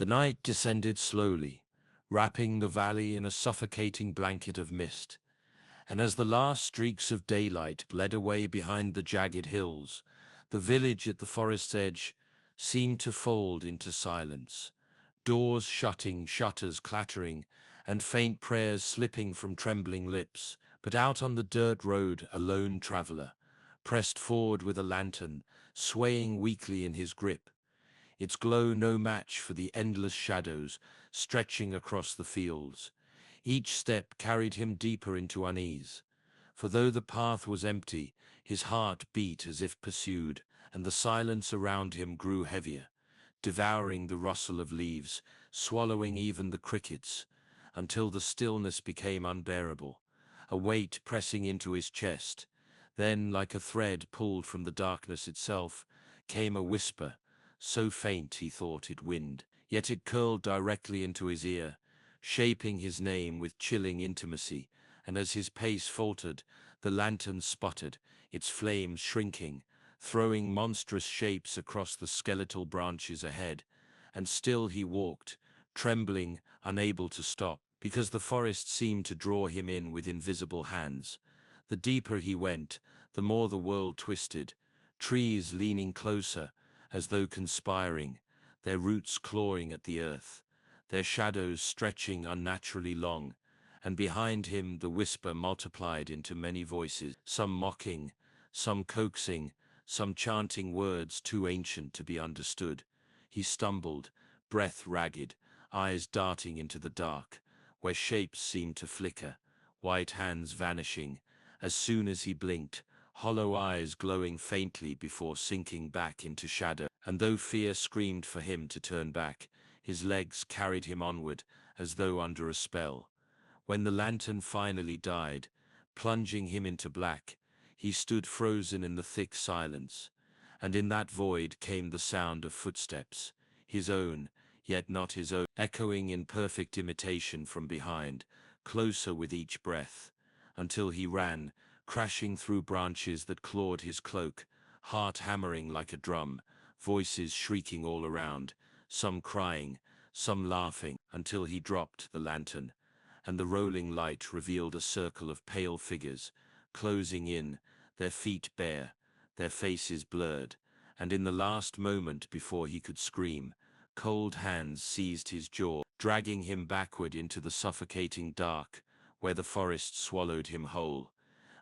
The night descended slowly, wrapping the valley in a suffocating blanket of mist, and as the last streaks of daylight bled away behind the jagged hills, the village at the forest's edge seemed to fold into silence, doors shutting, shutters clattering, and faint prayers slipping from trembling lips. But out on the dirt road, a lone traveler pressed forward with a lantern, swaying weakly in his grip, its glow no match for the endless shadows stretching across the fields. Each step carried him deeper into unease, for though the path was empty, his heart beat as if pursued, and the silence around him grew heavier, devouring the rustle of leaves, swallowing even the crickets, until the stillness became unbearable, a weight pressing into his chest. Then, like a thread pulled from the darkness itself, came a whisper, so faint he thought it wind, yet it curled directly into his ear, shaping his name with chilling intimacy, and as his pace faltered, the lantern sputtered, its flames shrinking, throwing monstrous shapes across the skeletal branches ahead, and still he walked, trembling, unable to stop, because the forest seemed to draw him in with invisible hands. The deeper he went, the more the world twisted, trees leaning closer, as though conspiring, their roots clawing at the earth, their shadows stretching unnaturally long, and behind him the whisper multiplied into many voices, some mocking, some coaxing, some chanting words too ancient to be understood. He stumbled, breath ragged, eyes darting into the dark, where shapes seemed to flicker, white hands vanishing, as soon as he blinked, hollow eyes glowing faintly before sinking back into shadow. And though fear screamed for him to turn back, his legs carried him onward, as though under a spell. When the lantern finally died, plunging him into black, he stood frozen in the thick silence, and in that void came the sound of footsteps, his own, yet not his own, echoing in perfect imitation from behind, closer with each breath, until he ran, crashing through branches that clawed his cloak, heart hammering like a drum, voices shrieking all around, some crying, some laughing, until he dropped the lantern, and the rolling light revealed a circle of pale figures, closing in, their feet bare, their faces blurred, and in the last moment before he could scream, cold hands seized his jaw, dragging him backward into the suffocating dark, where the forest swallowed him whole.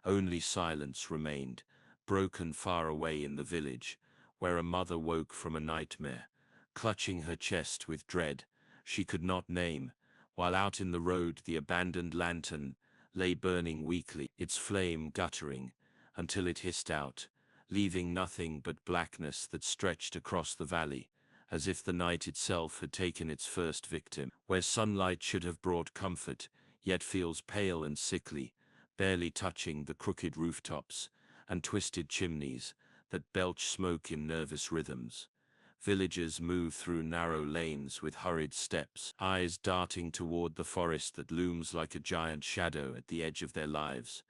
Only silence remained, broken far away in the village, where a mother woke from a nightmare, clutching her chest with dread she could not name, while out in the road the abandoned lantern lay burning weakly, its flame guttering, until it hissed out, leaving nothing but blackness that stretched across the valley, as if the night itself had taken its first victim. Where sunlight should have brought comfort, yet feels pale and sickly, barely touching the crooked rooftops and twisted chimneys that belch smoke in nervous rhythms. Villagers move through narrow lanes with hurried steps, eyes darting toward the forest that looms like a giant shadow at the edge of their lives.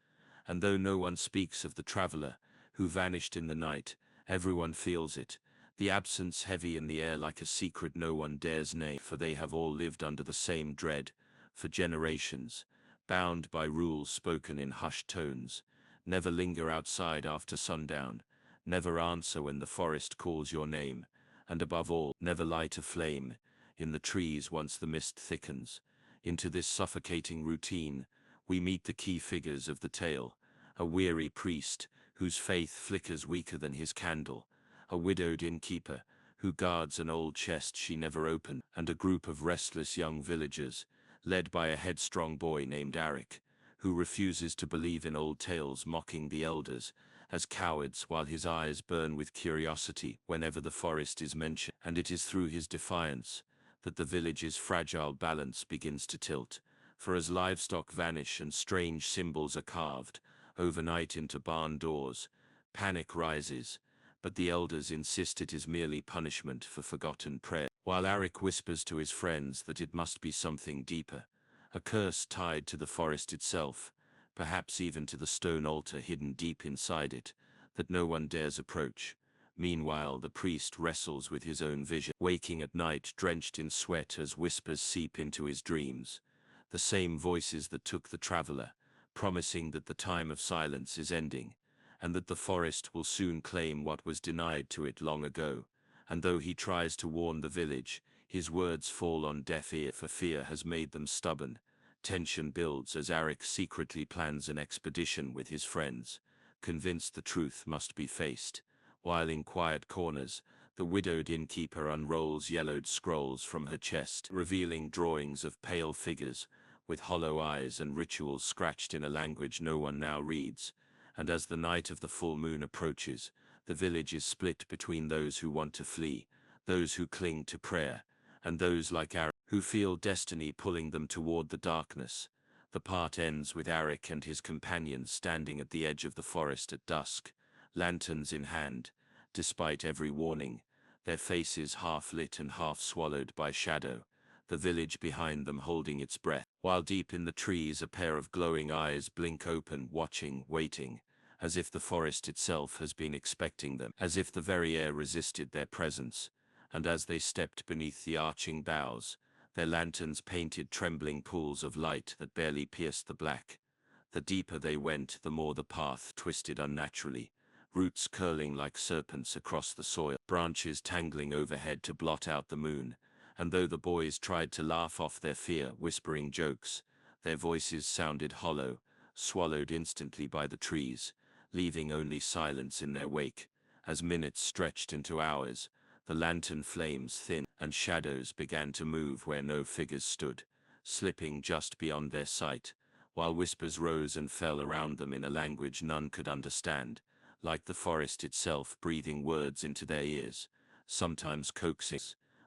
And though no one speaks of the traveler who vanished in the night, everyone feels it, the absence heavy in the air like a secret no one dares name, for they have all lived under the same dread for generations, bound by rules spoken in hushed tones. Never linger outside after sundown, never answer when the forest calls your name, and above all, never light a flame in the trees once the mist thickens. Into this suffocating routine, we meet the key figures of the tale: a weary priest whose faith flickers weaker than his candle, a widowed innkeeper who guards an old chest she never opened, and a group of restless young villagers, led by a headstrong boy named Arik, who refuses to believe in old tales, mocking the elders as cowards while his eyes burn with curiosity whenever the forest is mentioned. And it is through his defiance that the village's fragile balance begins to tilt, for as livestock vanish and strange symbols are carved overnight into barn doors, panic rises, but the elders insist it is merely punishment for forgotten prayer, while Arik whispers to his friends that it must be something deeper, a curse tied to the forest itself, perhaps even to the stone altar hidden deep inside it, that no one dares approach. Meanwhile, the priest wrestles with his own vision, waking at night drenched in sweat as whispers seep into his dreams. The same voices that took the traveler, promising that the time of silence is ending, and that the forest will soon claim what was denied to it long ago. And though he tries to warn the village, his words fall on deaf ear, for fear has made them stubborn. Tension builds as Arik secretly plans an expedition with his friends, convinced the truth must be faced. While in quiet corners, the widowed innkeeper unrolls yellowed scrolls from her chest, revealing drawings of pale figures, with hollow eyes and rituals scratched in a language no one now reads. And as the night of the full moon approaches, the village is split between those who want to flee, those who cling to prayer, and those like Arik, who feel destiny pulling them toward the darkness. The part ends with Arik and his companions standing at the edge of the forest at dusk, lanterns in hand, despite every warning, their faces half lit and half swallowed by shadow, the village behind them holding its breath, while deep in the trees a pair of glowing eyes blink open, watching, waiting, as if the forest itself has been expecting them, as if the very air resisted their presence. And as they stepped beneath the arching boughs, their lanterns painted trembling pools of light that barely pierced the black. The deeper they went, the more the path twisted unnaturally, roots curling like serpents across the soil, branches tangling overhead to blot out the moon. And though the boys tried to laugh off their fear, whispering jokes, their voices sounded hollow, swallowed instantly by the trees, leaving only silence in their wake. As minutes stretched into hours, the lantern flames thinned, and shadows began to move where no figures stood, slipping just beyond their sight, while whispers rose and fell around them in a language none could understand, like the forest itself breathing words into their ears, sometimes coaxing,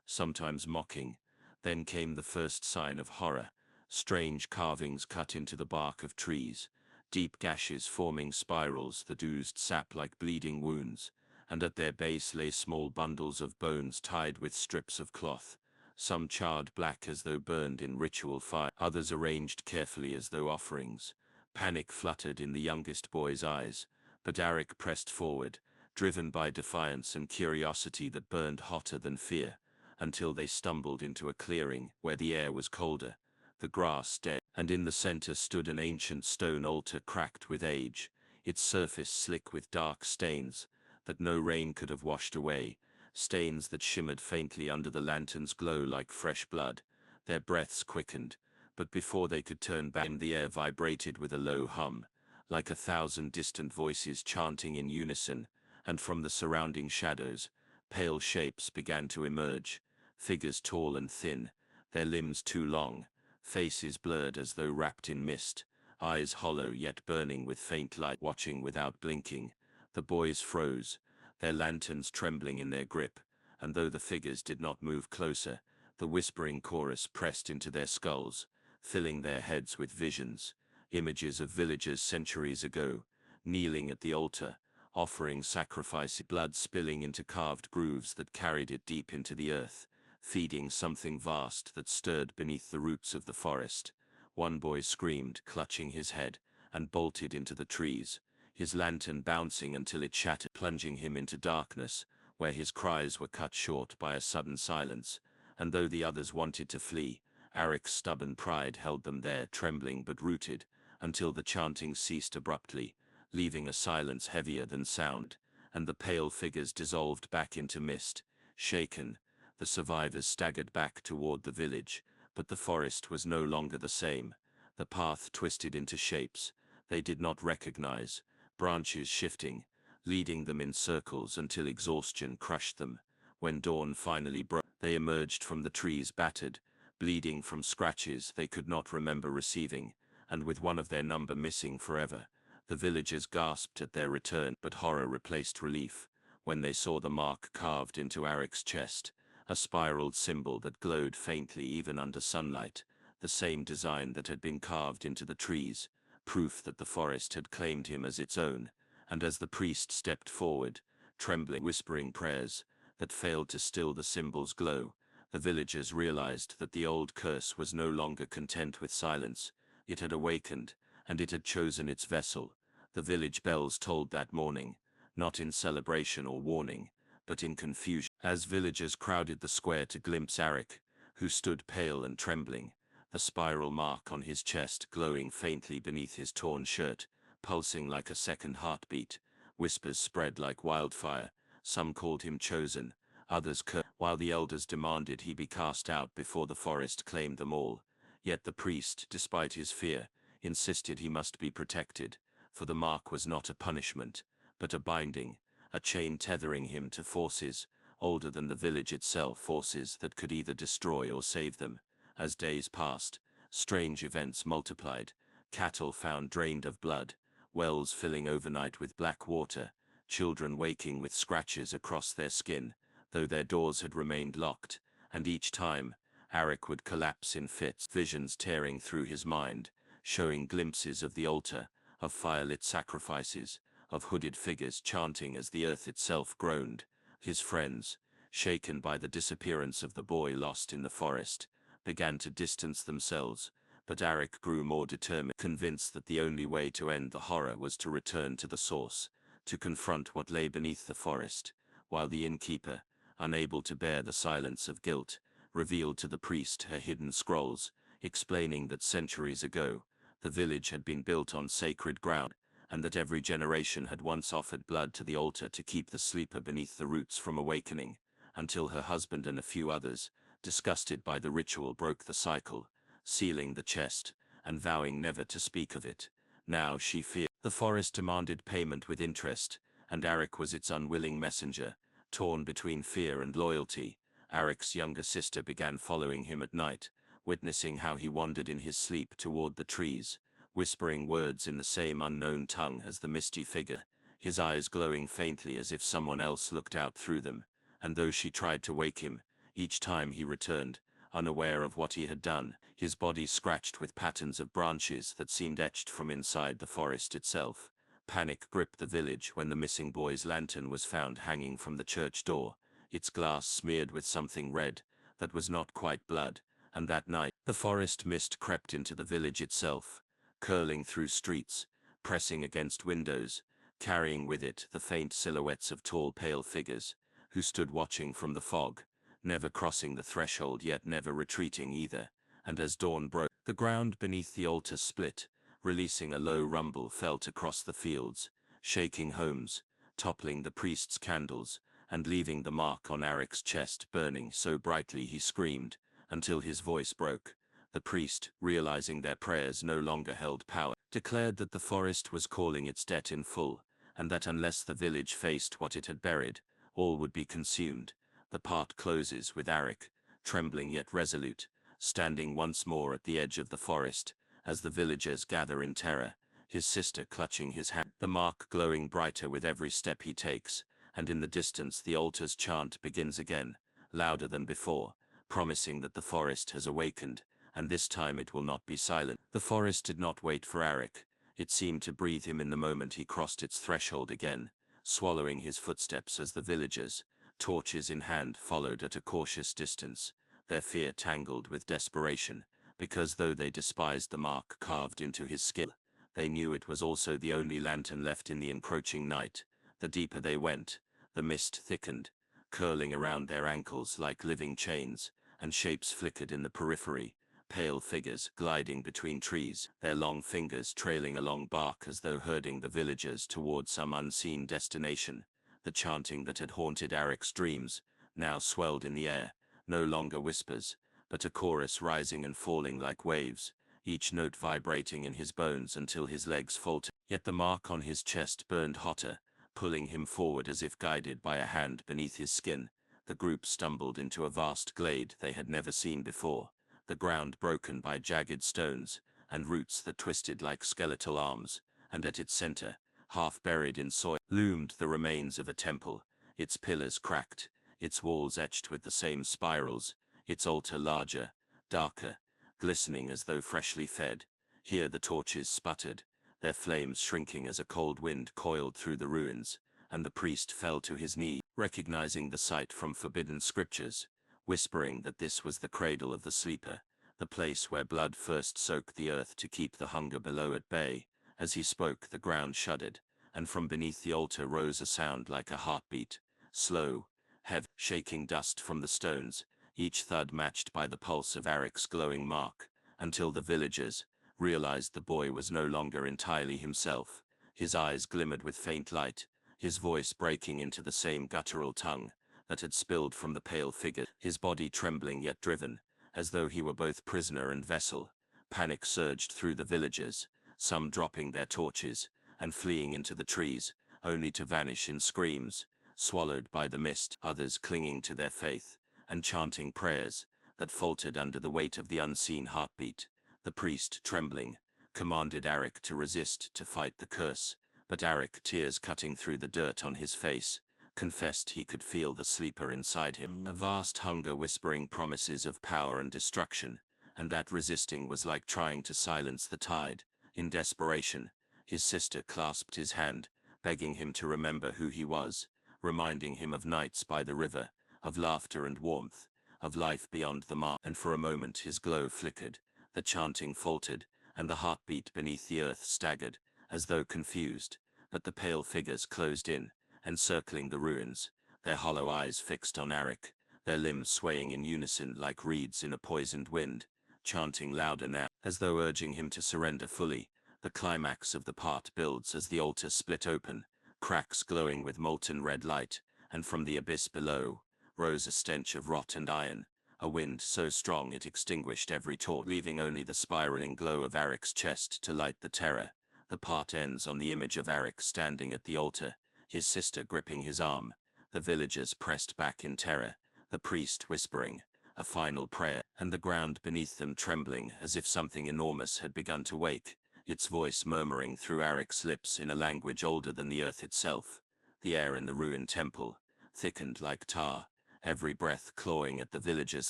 sometimes mocking. Then came the first sign of horror: strange carvings cut into the bark of trees, deep gashes forming spirals that oozed sap like bleeding wounds, and at their base lay small bundles of bones tied with strips of cloth, some charred black as though burned in ritual fire, others arranged carefully as though offerings. Panic fluttered in the youngest boy's eyes, but Arik pressed forward, driven by defiance and curiosity that burned hotter than fear, until they stumbled into a clearing where the air was colder, the grass dead, and in the center stood an ancient stone altar cracked with age, its surface slick with dark stains that no rain could have washed away, stains that shimmered faintly under the lantern's glow like fresh blood. Their breaths quickened, but before they could turn back, the air vibrated with a low hum, like 1,000 distant voices chanting in unison, and from the surrounding shadows, pale shapes began to emerge, figures tall and thin, their limbs too long, faces blurred as though wrapped in mist, eyes hollow yet burning with faint light, watching without blinking. The boys froze, their lanterns trembling in their grip, and though the figures did not move closer, the whispering chorus pressed into their skulls, filling their heads with visions, images of villagers centuries ago, kneeling at the altar, offering sacrifice, blood spilling into carved grooves that carried it deep into the earth, feeding something vast that stirred beneath the roots of the forest. One boy screamed, clutching his head, and bolted into the trees, his lantern bouncing until it shattered, plunging him into darkness, where his cries were cut short by a sudden silence. And though the others wanted to flee, Arik's stubborn pride held them there, trembling but rooted, until the chanting ceased abruptly, leaving a silence heavier than sound, and the pale figures dissolved back into mist. Shaken, the survivors staggered back toward the village, but the forest was no longer the same. The path twisted into shapes they did not recognize, branches shifting, leading them in circles until exhaustion crushed them. When dawn finally broke, they emerged from the trees battered, bleeding from scratches they could not remember receiving, and with one of their number missing forever. The villagers gasped at their return, but horror replaced relief when they saw the mark carved into Arik's chest, a spiraled symbol that glowed faintly even under sunlight, the same design that had been carved into the trees, proof that the forest had claimed him as its own. And as the priest stepped forward, trembling, whispering prayers that failed to still the symbol's glow, the villagers realized that the old curse was no longer content with silence. It had awakened, and it had chosen its vessel. The village bells tolled that morning, not in celebration or warning, but in confusion. As villagers crowded the square to glimpse Arik, who stood pale and trembling, the spiral mark on his chest glowing faintly beneath his torn shirt, pulsing like a second heartbeat, whispers spread like wildfire. Some called him chosen, others cursed, while the elders demanded he be cast out before the forest claimed them all. Yet the priest, despite his fear, insisted he must be protected, for the mark was not a punishment, but a binding, a chain tethering him to forces older than the village itself, forces that could either destroy or save them. As days passed, strange events multiplied: cattle found drained of blood, wells filling overnight with black water, children waking with scratches across their skin, though their doors had remained locked, and each time, Arik would collapse in fits, visions tearing through his mind, showing glimpses of the altar, of firelit sacrifices, of hooded figures chanting as the earth itself groaned. His friends, shaken by the disappearance of the boy lost in the forest, began to distance themselves, but Arik grew more determined, convinced that the only way to end the horror was to return to the source, to confront what lay beneath the forest, while the innkeeper, unable to bear the silence of guilt, revealed to the priest her hidden scrolls, explaining that centuries ago, the village had been built on sacred ground, and that every generation had once offered blood to the altar to keep the sleeper beneath the roots from awakening, until her husband and a few others, disgusted by the ritual, broke the cycle, sealing the chest, and vowing never to speak of it. Now she feared. The forest demanded payment with interest, and Arik was its unwilling messenger. Torn between fear and loyalty, Arik's younger sister began following him at night, witnessing how he wandered in his sleep toward the trees, whispering words in the same unknown tongue as the misty figure, his eyes glowing faintly as if someone else looked out through them. And though she tried to wake him, each time he returned, unaware of what he had done, his body scratched with patterns of branches that seemed etched from inside the forest itself. Panic gripped the village when the missing boy's lantern was found hanging from the church door, its glass smeared with something red that was not quite blood. And that night, the forest mist crept into the village itself, curling through streets, pressing against windows, carrying with it the faint silhouettes of tall, pale figures, who stood watching from the fog, never crossing the threshold yet never retreating either. And as dawn broke, the ground beneath the altar split, releasing a low rumble felt across the fields, shaking homes, toppling the priest's candles, and leaving the mark on Arik's chest burning so brightly he screamed, until his voice broke. The priest, realizing their prayers no longer held power, declared that the forest was calling its debt in full, and that unless the village faced what it had buried, all would be consumed. The part closes with Arik, trembling yet resolute, standing once more at the edge of the forest, as the villagers gather in terror, his sister clutching his hand, the mark glowing brighter with every step he takes, and in the distance the altar's chant begins again, louder than before, promising that the forest has awakened, and this time it will not be silent. The forest did not wait for Arik. It seemed to breathe him in the moment he crossed its threshold again, swallowing his footsteps as the villagers, torches in hand, followed at a cautious distance, their fear tangled with desperation, because though they despised the mark carved into his skin, they knew it was also the only lantern left in the encroaching night. The deeper they went, the mist thickened, curling around their ankles like living chains, and shapes flickered in the periphery, pale figures gliding between trees, their long fingers trailing along bark as though herding the villagers toward some unseen destination. The chanting that had haunted Arik's dreams now swelled in the air, no longer whispers, but a chorus rising and falling like waves, each note vibrating in his bones until his legs faltered. Yet the mark on his chest burned hotter, pulling him forward as if guided by a hand beneath his skin. The group stumbled into a vast glade they had never seen before, the ground broken by jagged stones and roots that twisted like skeletal arms, and at its center, half buried in soil, loomed the remains of a temple, its pillars cracked, its walls etched with the same spirals, its altar larger, darker, glistening as though freshly fed. Here the torches sputtered, their flames shrinking as a cold wind coiled through the ruins, and the priest fell to his knee, recognizing the sight from forbidden scriptures, whispering that this was the cradle of the sleeper, the place where blood first soaked the earth to keep the hunger below at bay. As he spoke, the ground shuddered, and from beneath the altar rose a sound like a heartbeat, slow, heavy, shaking dust from the stones, each thud matched by the pulse of Eric's glowing mark, until the villagers realized the boy was no longer entirely himself. His eyes glimmered with faint light, his voice breaking into the same guttural tongue that had spilled from the pale figure, his body trembling yet driven, as though he were both prisoner and vessel. Panic surged through the villagers, some dropping their torches and fleeing into the trees, only to vanish in screams, swallowed by the mist, others clinging to their faith and chanting prayers that faltered under the weight of the unseen heartbeat. The priest, trembling, commanded Eric to resist, to fight the curse, but Eric, tears cutting through the dirt on his face, confessed he could feel the sleeper inside him, a vast hunger whispering promises of power and destruction, and that resisting was like trying to silence the tide. In desperation, his sister clasped his hand, begging him to remember who he was, reminding him of nights by the river, of laughter and warmth, of life beyond the mark. And for a moment his glow flickered, the chanting faltered, and the heartbeat beneath the earth staggered, as though confused, but the pale figures closed in, encircling the ruins, their hollow eyes fixed on Eric, their limbs swaying in unison like reeds in a poisoned wind, chanting louder now, as though urging him to surrender fully. The climax of the part builds as the altar split open, cracks glowing with molten red light, and from the abyss below rose a stench of rot and iron, a wind so strong it extinguished every torch, leaving only the spiraling glow of Eric's chest to light the terror. The part ends on the image of Eric standing at the altar, his sister gripping his arm, the villagers pressed back in terror, the priest whispering a final prayer, and the ground beneath them trembling as if something enormous had begun to wake, its voice murmuring through Eric's lips in a language older than the earth itself. The air in the ruined temple thickened like tar, every breath clawing at the villagers'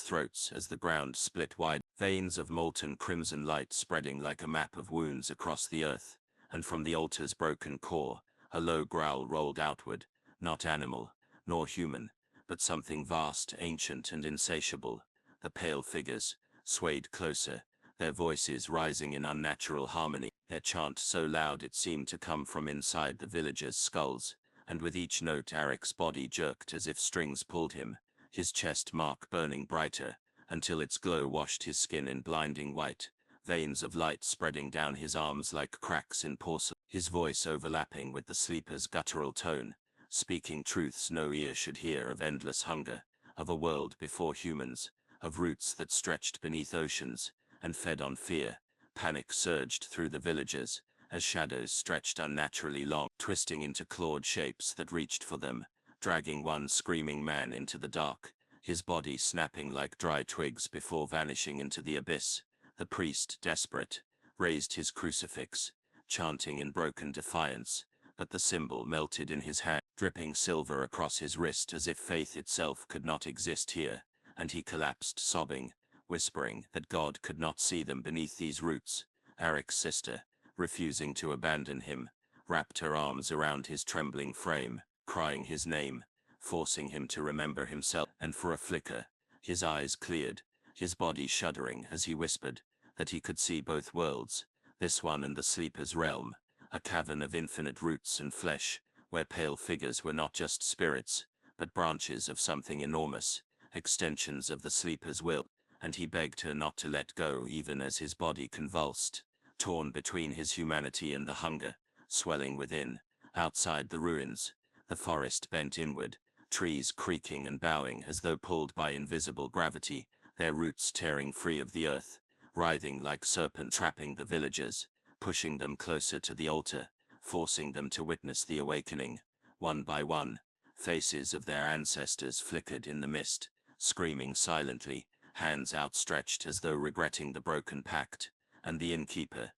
throats as the ground split wide, veins of molten crimson light spreading like a map of wounds across the earth, and from the altar's broken core, a low growl rolled outward, not animal, nor human, but something vast, ancient, and insatiable. The pale figures swayed closer, their voices rising in unnatural harmony, their chant so loud it seemed to come from inside the villagers' skulls, and with each note Eric's body jerked as if strings pulled him, his chest mark burning brighter, until its glow washed his skin in blinding white, veins of light spreading down his arms like cracks in porcelain, his voice overlapping with the sleeper's guttural tone, speaking truths no ear should hear, of endless hunger, of a world before humans, of roots that stretched beneath oceans and fed on fear. Panic surged through the villagers as shadows stretched unnaturally long, twisting into clawed shapes that reached for them, dragging one screaming man into the dark, his body snapping like dry twigs before vanishing into the abyss. The priest, desperate, raised his crucifix, chanting in broken defiance, but the symbol melted in his hand, dripping silver across his wrist as if faith itself could not exist here, and he collapsed sobbing, whispering that God could not see them beneath these roots. Eric's sister, refusing to abandon him, wrapped her arms around his trembling frame, crying his name, forcing him to remember himself, and for a flicker, his eyes cleared, his body shuddering as he whispered that he could see both worlds, this one and the sleeper's realm, a cavern of infinite roots and flesh, where pale figures were not just spirits, but branches of something enormous, extensions of the sleeper's will, and he begged her not to let go even as his body convulsed, torn between his humanity and the hunger, swelling within. Outside the ruins, the forest bent inward, trees creaking and bowing as though pulled by invisible gravity, their roots tearing free of the earth, writhing like serpents, trapping the villagers, pushing them closer to the altar, forcing them to witness the awakening. One by one, faces of their ancestors flickered in the mist, screaming silently, hands outstretched as though regretting the broken pact, and the innkeeper,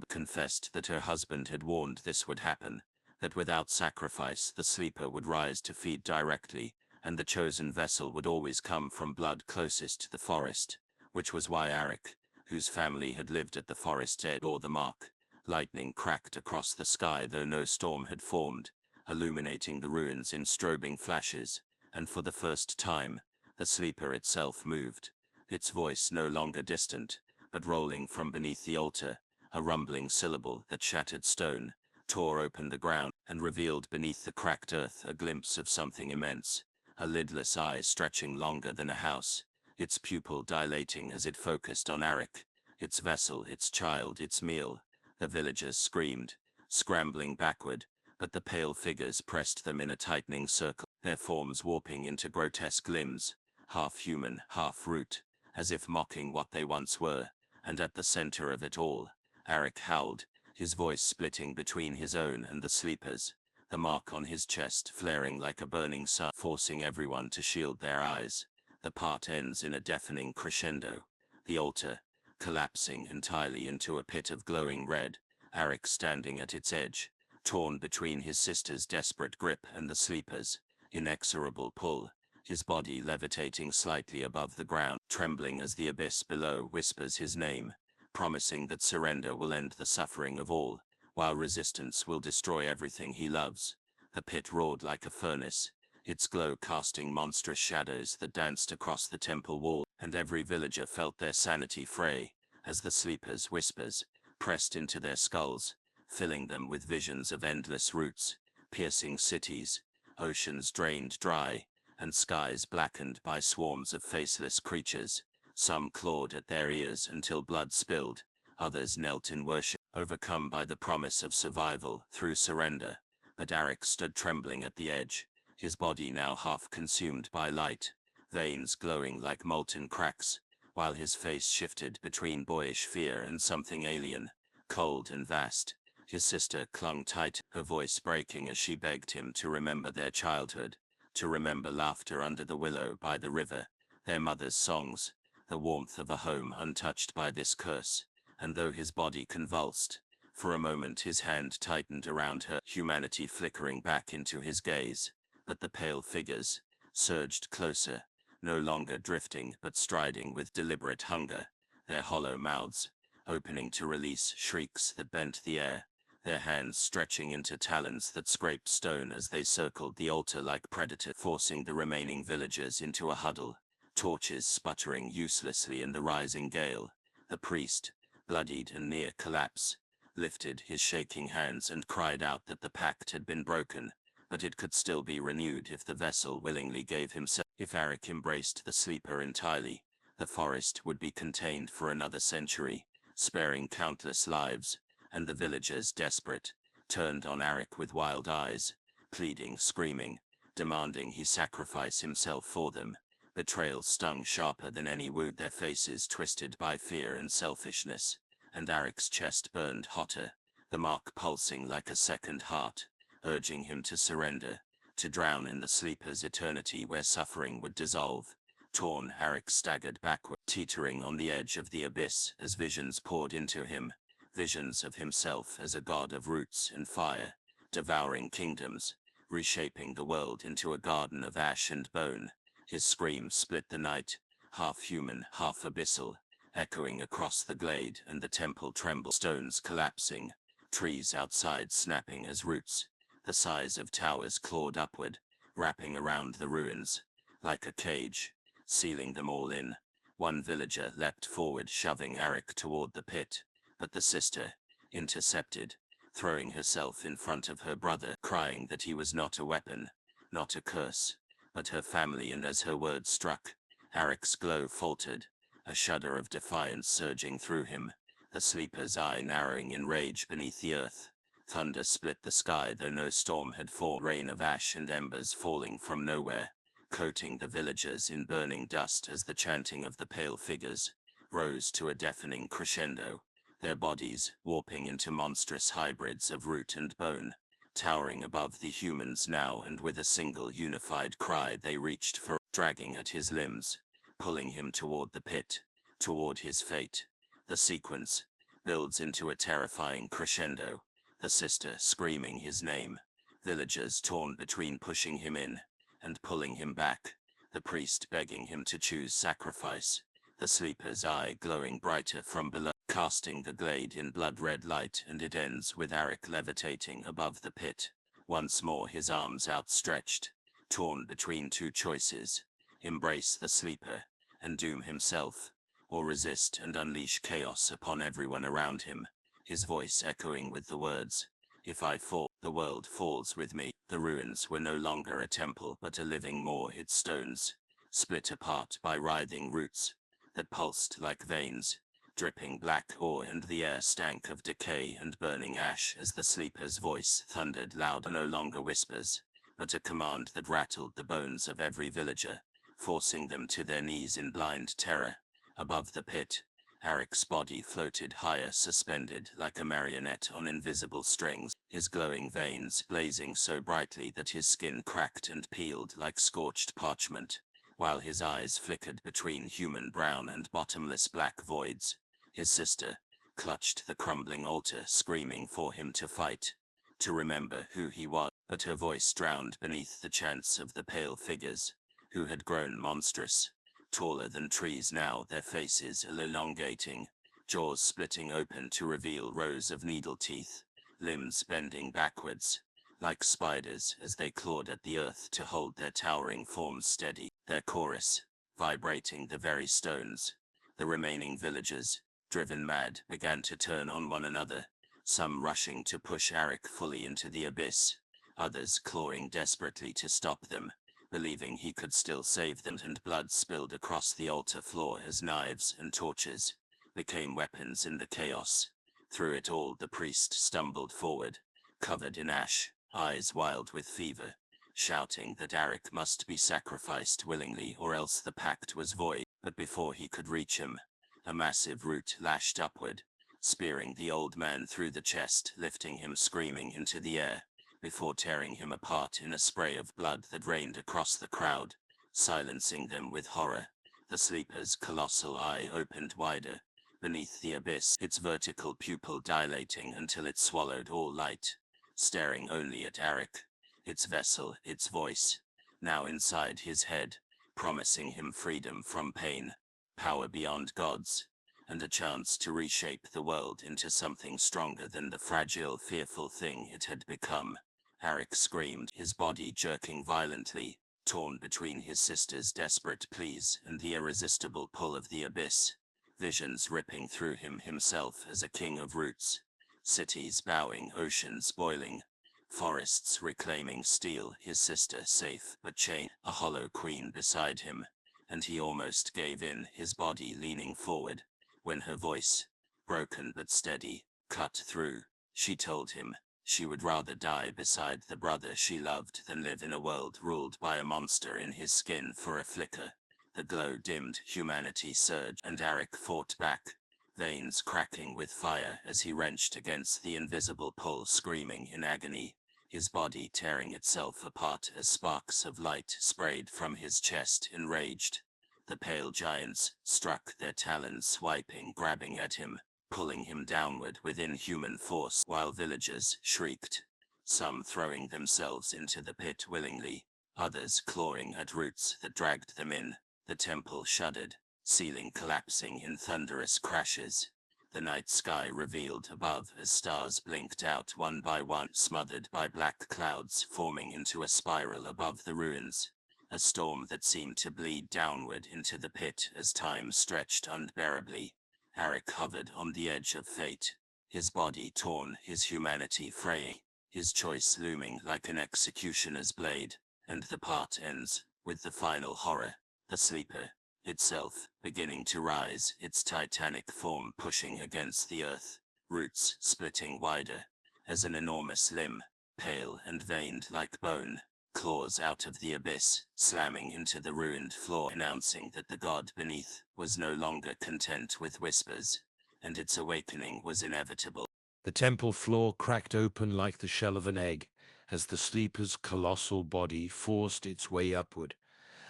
confessed that her husband had warned this would happen, that without sacrifice the sleeper would rise to feed directly, and the chosen vessel would always come from blood closest to the forest, which was why Eric, whose family had lived at the forest's edge, bore the mark. Lightning cracked across the sky though no storm had formed, illuminating the ruins in strobing flashes, and for the first time, the sleeper itself moved, its voice no longer distant, but rolling from beneath the altar, a rumbling syllable that shattered stone, tore open the ground, and revealed beneath the cracked earth a glimpse of something immense, a lidless eye stretching longer than a house, its pupil dilating as it focused on Arik, its vessel, its child, its meal. The villagers screamed, scrambling backward, but the pale figures pressed them in a tightening circle, their forms warping into grotesque limbs, half human, half root, as if mocking what they once were. And at the center of it all, Arik howled, his voice splitting between his own and the sleepers, the mark on his chest flaring like a burning sun, forcing everyone to shield their eyes. The part ends in a deafening crescendo, the altar collapsing entirely into a pit of glowing red, Arik standing at its edge, torn between his sister's desperate grip and the sleeper's inexorable pull, his body levitating slightly above the ground, trembling as the abyss below whispers his name, promising that surrender will end the suffering of all, while resistance will destroy everything he loves. The pit roared like a furnace, its glow casting monstrous shadows that danced across the temple wall, and every villager felt their sanity fray, as the sleepers' whispers pressed into their skulls, filling them with visions of endless roots, piercing cities, oceans drained dry, and skies blackened by swarms of faceless creatures. Some clawed at their ears until blood spilled, others knelt in worship, overcome by the promise of survival through surrender. But Arik stood trembling at the edge, his body now half consumed by light, veins glowing like molten cracks, while his face shifted between boyish fear and something alien, cold and vast. His sister clung tight, her voice breaking as she begged him to remember their childhood, to remember laughter under the willow by the river, their mother's songs, the warmth of a home untouched by this curse. And though his body convulsed, for a moment his hand tightened around her, humanity flickering back into his gaze. But the pale figures surged closer, no longer drifting but striding with deliberate hunger, their hollow mouths opening to release shrieks that bent the air, their hands stretching into talons that scraped stone as they circled the altar like predators, forcing the remaining villagers into a huddle, torches sputtering uselessly in the rising gale. The priest, bloodied and near collapse, lifted his shaking hands and cried out that the pact had been broken, but it could still be renewed if the vessel willingly gave himself. If Arik embraced the sleeper entirely, the forest would be contained for another century, sparing countless lives, and the villagers, desperate, turned on Arik with wild eyes, pleading, screaming, demanding he sacrifice himself for them. Betrayal stung sharper than any wound, their faces twisted by fear and selfishness, and Arik's chest burned hotter, the mark pulsing like a second heart, urging him to surrender, to drown in the sleeper's eternity where suffering would dissolve. Torn, Arik staggered backward, teetering on the edge of the abyss as visions poured into him, visions of himself as a god of roots and fire, devouring kingdoms, reshaping the world into a garden of ash and bone. His scream split the night, half human, half abyssal, echoing across the glade, and the temple trembled, stones collapsing, trees outside snapping as roots, the size of towers clawed upward, wrapping around the ruins, like a cage, sealing them all in. One villager leapt forward, shoving Arik toward the pit, but the sister intercepted, throwing herself in front of her brother, crying that he was not a weapon, not a curse, but her family. And as her words struck, Arik's glow faltered, a shudder of defiance surging through him, the sleeper's eye narrowing in rage beneath the earth. Thunder split the sky, though no storm had fallen, rain of ash and embers falling from nowhere, coating the villagers in burning dust as the chanting of the pale figures rose to a deafening crescendo, their bodies warping into monstrous hybrids of root and bone, towering above the humans now, and with a single unified cry they reached for, dragging at his limbs, pulling him toward the pit, toward his fate. The sequence builds into a terrifying crescendo, the sister screaming his name, villagers torn between pushing him in and pulling him back, the priest begging him to choose sacrifice, the sleeper's eye glowing brighter from below, casting the glade in blood-red light. And it ends with Arik levitating above the pit, once more his arms outstretched, torn between two choices: embrace the sleeper and doom himself, or resist and unleash chaos upon everyone around him, his voice echoing with the words, If I fall, the world falls with me. The ruins were no longer a temple, but a living moor, its stones split apart by writhing roots that pulsed like veins, dripping black ore, and the air stank of decay and burning ash as the sleeper's voice thundered loud, no longer whispers, but a command that rattled the bones of every villager, forcing them to their knees in blind terror. Above the pit, Eric's body floated higher, suspended like a marionette on invisible strings, his glowing veins blazing so brightly that his skin cracked and peeled like scorched parchment, while his eyes flickered between human brown and bottomless black voids. His sister clutched the crumbling altar, screaming for him to fight, to remember who he was, but her voice drowned beneath the chants of the pale figures, who had grown monstrous, taller than trees now, their faces elongating, jaws splitting open to reveal rows of needle teeth, limbs bending backwards, like spiders as they clawed at the earth to hold their towering forms steady, their chorus vibrating the very stones. The remaining villagers, driven mad, began to turn on one another, some rushing to push Eric fully into the abyss, others clawing desperately to stop them, believing he could still save them, and blood spilled across the altar floor as knives and torches became weapons in the chaos. Through it all, the priest stumbled forward, covered in ash, eyes wild with fever, shouting that Eric must be sacrificed willingly or else the pact was void. But before he could reach him, a massive root lashed upward, spearing the old man through the chest, lifting him screaming into the air, before tearing him apart in a spray of blood that rained across the crowd, silencing them with horror. The sleeper's colossal eye opened wider, beneath the abyss, its vertical pupil dilating until it swallowed all light, staring only at Eric, its vessel, its voice, now inside his head, promising him freedom from pain, power beyond gods, and a chance to reshape the world into something stronger than the fragile, fearful thing it had become. Eric screamed, his body jerking violently, torn between his sister's desperate pleas and the irresistible pull of the abyss, visions ripping through him, himself as a king of roots, cities bowing, oceans boiling, forests reclaiming steel, his sister safe but chained, a hollow queen beside him, and he almost gave in, his body leaning forward, when her voice, broken but steady, cut through. She told him she would rather die beside the brother she loved than live in a world ruled by a monster in his skin for a flicker. The glow dimmed, humanity surged, and Eric fought back, veins cracking with fire as he wrenched against the invisible pull, screaming in agony, his body tearing itself apart as sparks of light sprayed from his chest, enraged. The pale giants struck their talons, swiping, grabbing at him, pulling him downward with inhuman force, while villagers shrieked, some throwing themselves into the pit willingly, others clawing at roots that dragged them in. The temple shuddered, ceiling collapsing in thunderous crashes. The night sky revealed above as stars blinked out one by one, smothered by black clouds forming into a spiral above the ruins. A storm that seemed to bleed downward into the pit as time stretched unbearably. Eric hovered on the edge of fate, his body torn, his humanity fraying, his choice looming like an executioner's blade. And the part ends with the final horror, the sleeper itself beginning to rise, its titanic form pushing against the earth, roots splitting wider, as an enormous limb, pale and veined like bone, claws out of the abyss, slamming into the ruined floor, announcing that the god beneath was no longer content with whispers, and its awakening was inevitable. The temple floor cracked open like the shell of an egg as the sleeper's colossal body forced its way upward,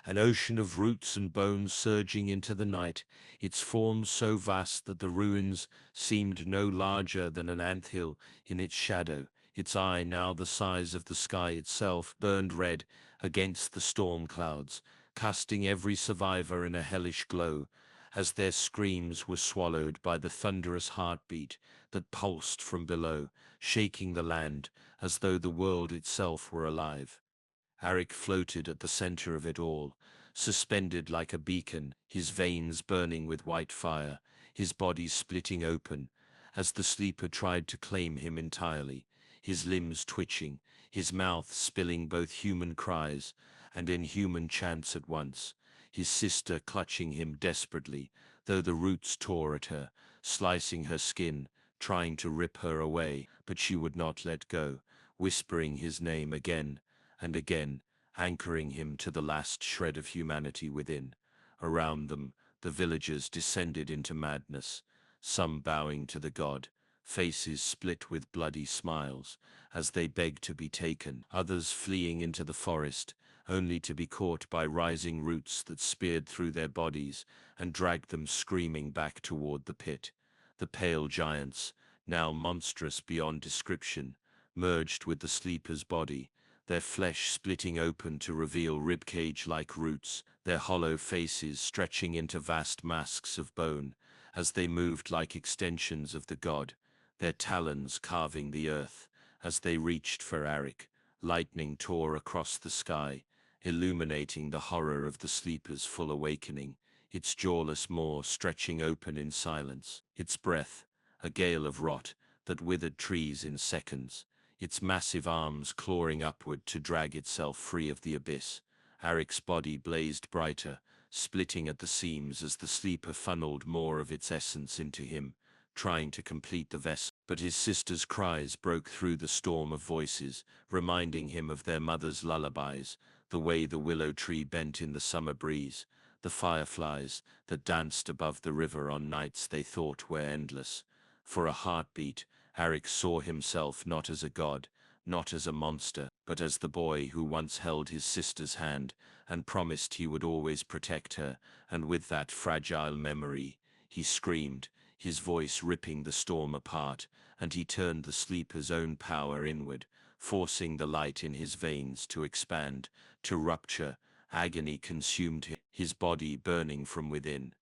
an ocean of roots and bones surging into the night, its form so vast that the ruins seemed no larger than an anthill in its shadow. Its eye, now the size of the sky itself, burned red against the storm clouds, casting every survivor in a hellish glow, as their screams were swallowed by the thunderous heartbeat that pulsed from below, shaking the land as though the world itself were alive. Eric floated at the center of it all, suspended like a beacon, his veins burning with white fire, his body splitting open, as the sleeper tried to claim him entirely. his limbs twitching, his mouth spilling both human cries and inhuman chants at once, his sister clutching him desperately, though the roots tore at her, slicing her skin, trying to rip her away, but she would not let go, whispering his name again and again, anchoring him to the last shred of humanity within. Around them, the villagers descended into madness, some bowing to the god, faces split with bloody smiles, as they begged to be taken, others fleeing into the forest, only to be caught by rising roots that speared through their bodies and dragged them screaming back toward the pit. The pale giants, now monstrous beyond description, merged with the sleeper's body, their flesh splitting open to reveal ribcage-like roots, their hollow faces stretching into vast masks of bone, as they moved like extensions of the god, their talons carving the earth. As they reached for Arik, lightning tore across the sky, illuminating the horror of the sleeper's full awakening, its jawless maw stretching open in silence, its breath, a gale of rot that withered trees in seconds, its massive arms clawing upward to drag itself free of the abyss. Arik's body blazed brighter, splitting at the seams as the sleeper funneled more of its essence into him, trying to complete the vessel. But his sister's cries broke through the storm of voices, reminding him of their mother's lullabies, the way the willow tree bent in the summer breeze, the fireflies that danced above the river on nights they thought were endless. For a heartbeat, Arik saw himself not as a god, not as a monster, but as the boy who once held his sister's hand and promised he would always protect her, and with that fragile memory, he screamed, his voice ripping the storm apart, and he turned the sleeper's own power inward, forcing the light in his veins to expand, to rupture. Agony consumed him, his body burning from within.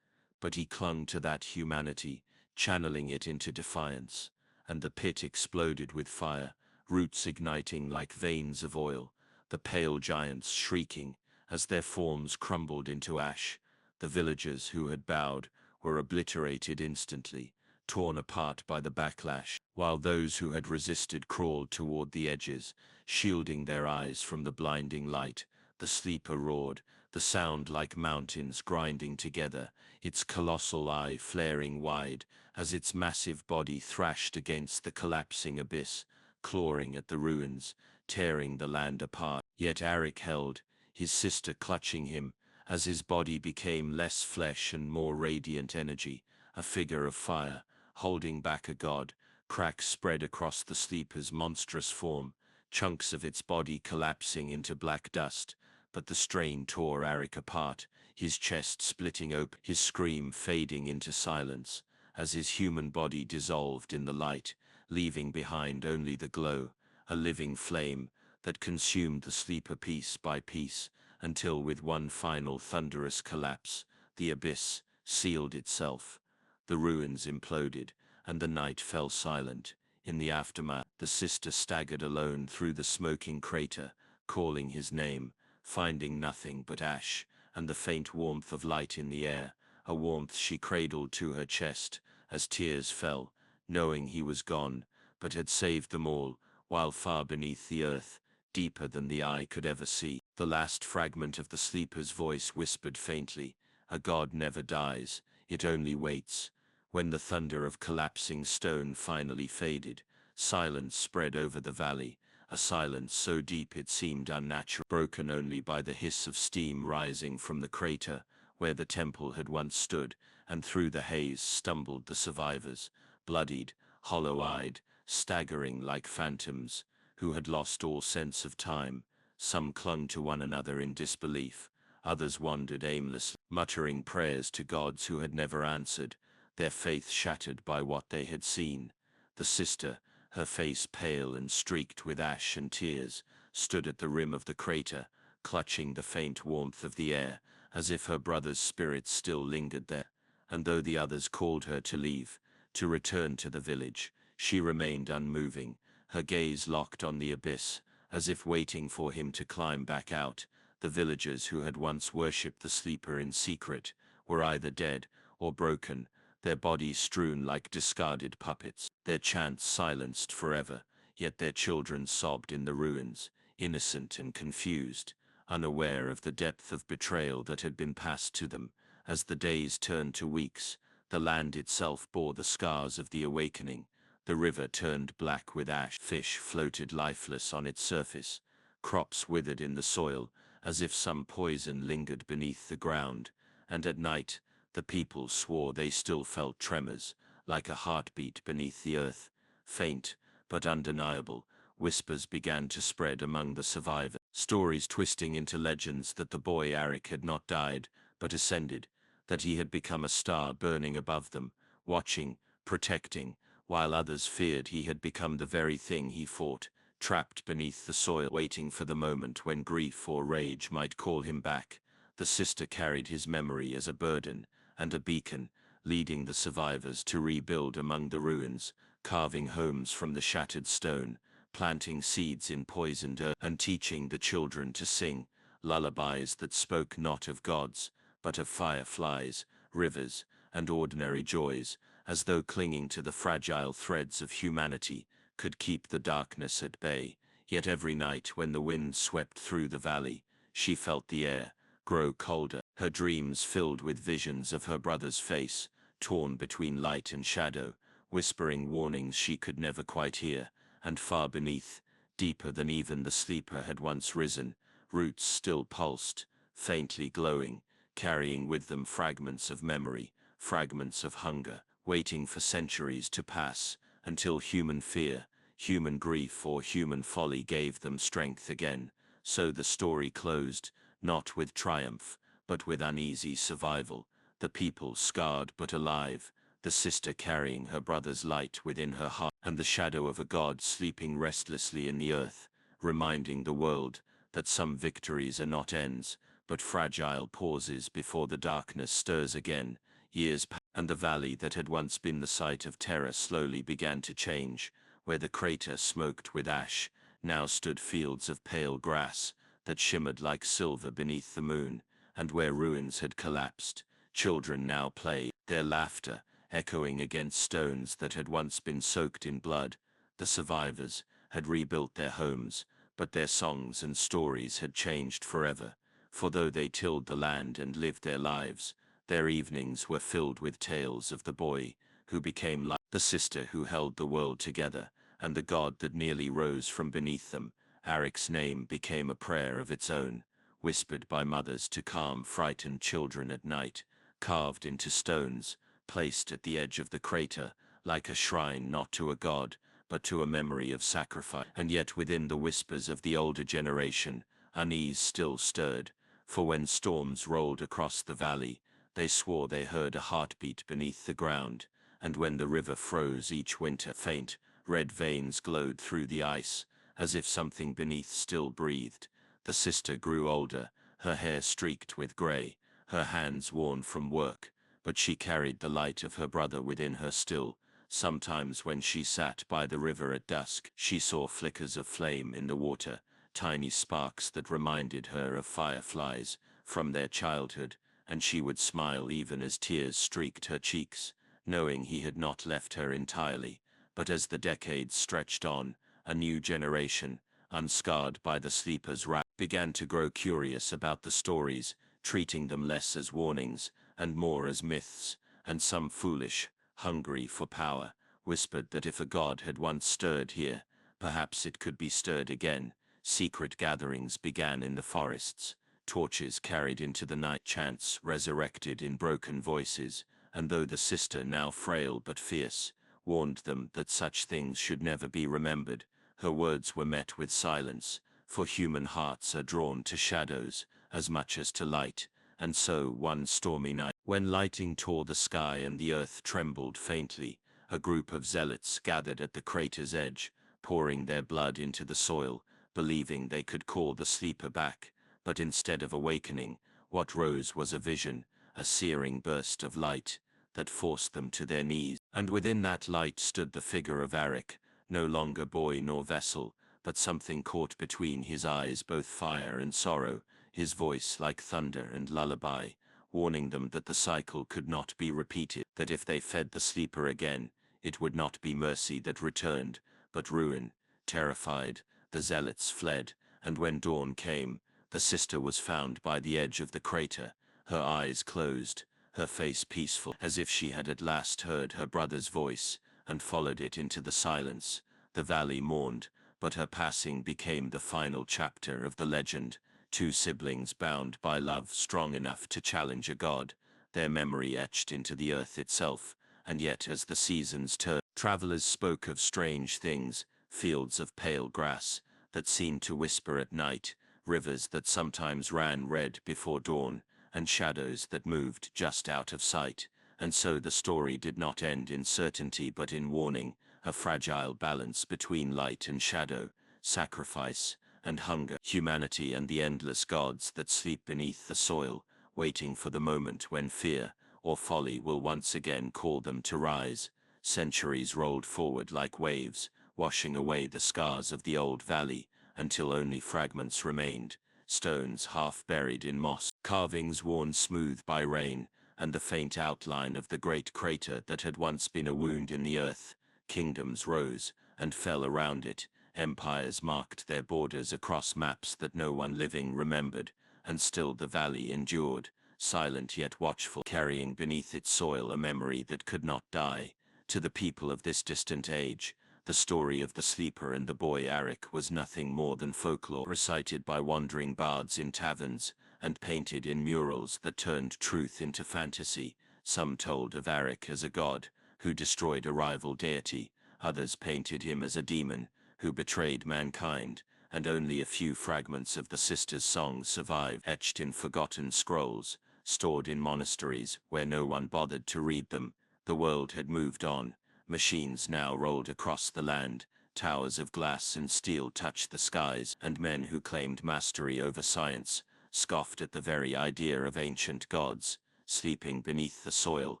But he clung to that humanity, channeling it into defiance, and the pit exploded with fire, roots igniting like veins of oil, the pale giants shrieking as their forms crumbled into ash. The villagers who had bowed were obliterated instantly, torn apart by the backlash, while those who had resisted crawled toward the edges, shielding their eyes from the blinding light. The sleeper roared, the sound like mountains grinding together, its colossal eye flaring wide as its massive body thrashed against the collapsing abyss, clawing at the ruins, tearing the land apart. Yet Arik held, his sister clutching him, as his body became less flesh and more radiant energy, a figure of fire, holding back a god. Cracks spread across the sleeper's monstrous form, chunks of its body collapsing into black dust, but the strain tore Arik apart, his chest splitting open, his scream fading into silence, as his human body dissolved in the light, leaving behind only the glow, a living flame that consumed the sleeper piece by piece, until with one final thunderous collapse, the abyss sealed itself. The ruins imploded, and the night fell silent. In the aftermath, the sister staggered alone through the smoking crater, calling his name, finding nothing but ash, and the faint warmth of light in the air, a warmth she cradled to her chest, as tears fell, knowing he was gone, but had saved them all, while far beneath the earth, deeper than the eye could ever see, the last fragment of the sleeper's voice whispered faintly, "A god never dies, it only waits." When the thunder of collapsing stone finally faded, silence spread over the valley, a silence so deep it seemed unnatural, broken only by the hiss of steam rising from the crater where the temple had once stood, and through the haze stumbled the survivors, bloodied, hollow-eyed, staggering like phantoms, who had lost all sense of time. Some clung to one another in disbelief, others wandered aimlessly, muttering prayers to gods who had never answered, their faith shattered by what they had seen. The sister, her face pale and streaked with ash and tears, stood at the rim of the crater, clutching the faint warmth of the air, as if her brother's spirit still lingered there. And though the others called her to leave, to return to the village, she remained unmoving, her gaze locked on the abyss, as if waiting for him to climb back out. The villagers who had once worshipped the sleeper in secret were either dead or broken, their bodies strewn like discarded puppets, their chants silenced forever. yet their children sobbed in the ruins, innocent and confused, unaware of the depth of betrayal that had been passed to them. As the days turned to weeks, the land itself bore the scars of the awakening. The river turned black with ash, fish floated lifeless on its surface, crops withered in the soil, as if some poison lingered beneath the ground, and at night, the people swore they still felt tremors, like a heartbeat beneath the earth. Faint, but undeniable, whispers began to spread among the survivors, stories twisting into legends that the boy Arik had not died, but ascended, that he had become a star burning above them, watching, protecting, while others feared he had become the very thing he fought, trapped beneath the soil, waiting for the moment when grief or rage might call him back. The sister carried his memory as a burden and a beacon, leading the survivors to rebuild among the ruins, carving homes from the shattered stone, planting seeds in poisoned earth, and teaching the children to sing lullabies that spoke not of gods, but of fireflies, rivers, and ordinary joys, as though clinging to the fragile threads of humanity could keep the darkness at bay. Yet every night when the wind swept through the valley, she felt the air grow colder, her dreams filled with visions of her brother's face, torn between light and shadow, whispering warnings she could never quite hear. And far beneath, deeper than even the sleeper had once risen, roots still pulsed, faintly glowing, carrying with them fragments of memory, fragments of hunger, waiting for centuries to pass, until human fear, human grief or human folly gave them strength again. So the story closed, not with triumph, but with uneasy survival, the people scarred but alive, the sister carrying her brother's light within her heart, and the shadow of a god sleeping restlessly in the earth, reminding the world that some victories are not ends, but fragile pauses before the darkness stirs again. Years passed, and the valley that had once been the site of terror slowly began to change. Where the crater smoked with ash, now stood fields of pale grass that shimmered like silver beneath the moon, and where ruins had collapsed, children now played, their laughter echoing against stones that had once been soaked in blood. The survivors had rebuilt their homes, but their songs and stories had changed forever, for though they tilled the land and lived their lives, their evenings were filled with tales of the boy who became like the sister who held the world together, and the god that nearly rose from beneath them. Arik's name became a prayer of its own, whispered by mothers to calm frightened children at night, carved into stones, placed at the edge of the crater, like a shrine not to a god, but to a memory of sacrifice. And yet within the whispers of the older generation, unease still stirred, for when storms rolled across the valley, they swore they heard a heartbeat beneath the ground, and when the river froze each winter, faint, red veins glowed through the ice, as if something beneath still breathed. The sister grew older, her hair streaked with gray, her hands worn from work, but she carried the light of her brother within her still. Sometimes when she sat by the river at dusk, she saw flickers of flame in the water, tiny sparks that reminded her of fireflies from their childhood, and she would smile even as tears streaked her cheeks, knowing he had not left her entirely. But as the decades stretched on, a new generation, unscarred by the sleeper's wrath, began to grow curious about the stories, treating them less as warnings and more as myths, and some foolish, hungry for power, whispered that if a god had once stirred here, perhaps it could be stirred again. Secret gatherings began in the forests, torches carried into the night, chants resurrected in broken voices, and though the sister, now frail but fierce, warned them that such things should never be remembered, her words were met with silence, for human hearts are drawn to shadows as much as to light. And so one stormy night, when lightning tore the sky and the earth trembled faintly, a group of zealots gathered at the crater's edge, pouring their blood into the soil, believing they could call the sleeper back. But instead of awakening, what rose was a vision, a searing burst of light that forced them to their knees. And within that light stood the figure of Arik, no longer boy nor vessel, but something caught between his eyes both fire and sorrow, his voice like thunder and lullaby, warning them that the cycle could not be repeated, that if they fed the sleeper again, it would not be mercy that returned, but ruin. Terrified, the zealots fled, and when dawn came, the sister was found by the edge of the crater, her eyes closed, her face peaceful, as if she had at last heard her brother's voice, and followed it into the silence. The valley mourned, but her passing became the final chapter of the legend. Two siblings bound by love strong enough to challenge a god, their memory etched into the earth itself, and yet as the seasons turned, travelers spoke of strange things, fields of pale grass that seemed to whisper at night, rivers that sometimes ran red before dawn, and shadows that moved just out of sight. And so the story did not end in certainty but in warning, a fragile balance between light and shadow, sacrifice and hunger, humanity and the endless gods that sleep beneath the soil, waiting for the moment when fear or folly will once again call them to rise. Centuries rolled forward like waves, washing away the scars of the old valley, until only fragments remained, stones half buried in moss, carvings worn smooth by rain, and the faint outline of the great crater that had once been a wound in the earth. Kingdoms rose and fell around it, empires marked their borders across maps that no one living remembered, and still the valley endured, silent yet watchful, carrying beneath its soil a memory that could not die. To the people of this distant age, the story of the sleeper and the boy Arik was nothing more than folklore recited by wandering bards in taverns, and painted in murals that turned truth into fantasy. Some told of Arik as a god, who destroyed a rival deity, others painted him as a demon, who betrayed mankind, and only a few fragments of the sisters' songs survive, etched in forgotten scrolls, stored in monasteries where no one bothered to read them. The world had moved on. Machines now rolled across the land, towers of glass and steel touched the skies, and men who claimed mastery over science scoffed at the very idea of ancient gods sleeping beneath the soil.